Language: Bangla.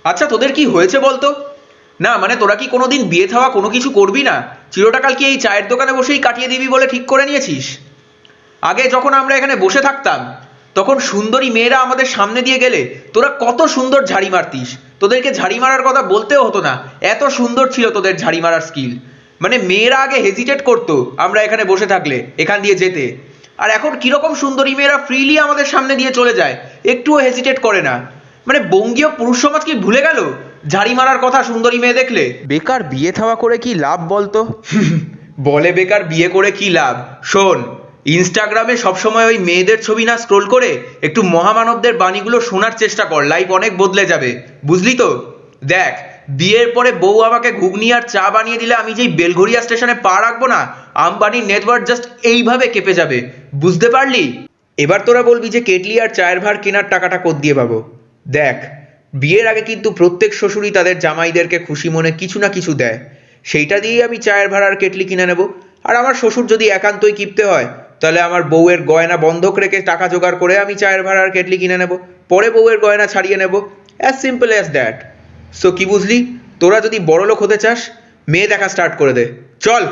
আচ্ছা তোদের কি হয়েছে বলতো? না মানে তোরা কি কোনোদিন বিয়ে থাওয়া কোনো কিছু করবি না? চিরটাকাল কি এই চায়ের দোকানে বসেই কাটিয়ে দিবি বলে ঠিক করে নিয়েছিস? আগে যখন আমরা এখানে বসে থাকতাম তখন সুন্দরী মেয়েরা আমাদের সামনে দিয়ে গেলে তোরা কত সুন্দর ঝাড়ি মারতিস। তোদেরকে ঝাড়ি মারার কথা বলতেও হতো না, এত সুন্দর ছিল তোদের ঝাড়ি মারার স্কিল। মানে মেয়েরা আগে হেজিটেট করতো আমরা এখানে বসে থাকলে এখান দিয়ে যেতে, আর এখন কিরকম সুন্দরী মেয়েরা ফ্রিলি আমাদের সামনে দিয়ে চলে যায়, একটুও হেজিটেট করে না। মানে বঙ্গীয় পুরুষ সমাজ কি ভুলে গেল ঝাড়ি মারার কথা সুন্দরী মেয়ে দেখলে? বেকার বিয়ে থাওয়া করে কি লাভ বলতো? বলে বেকার বিয়ে করে কি লাভ? শোন, ইনস্টাগ্রামে সবসময় ওই মেয়েদের ছবি না স্ক্রোল করে একটু মহামানবদের বাণীগুলো শোনার চেষ্টা কর, লাইফ অনেক বদলে যাবে, বুঝলি তো? দেখ, বিয়ের পরে বউ আমাকে ঘুগনি আর চা বানিয়ে দিলে আমি যেই বেলঘরিয়া স্টেশনে পা রাখবো না, আম্বানির নেটওয়ার্ক জাস্ট এইভাবে কেঁপে যাবে, বুঝতে পারলি? এবার তোরা বলবি যে কেটলি আর চায়ের ভার কেনার টাকাটা কোত্ দিয়ে পাবো। দেখ, বিয়ের আগে কিন্তু প্রত্যেক শ্বশুরই তাদের জামাইদেরকে খুশি মনে কিছু না কিছু দেয়, সেইটা দিয়েই আমি চায়ের ভাড়া আর কেটলি কিনে নেব। আর আমার শ্বশুর যদি একান্তই কিপতে হয় তাহলে আমার বউয়ের গয়না বন্ধক রেখে টাকা জোগাড় করে আমি চায়ের ভাড়া আর কেটলি কিনে নেব, পরে বউয়ের গয়না ছাড়িয়ে নেব। As simple as that. So কি বুঝলি? তোরা যদি বড়লোক হতে চাস, মেয়ে দেখা স্টার্ট করে দে। চল।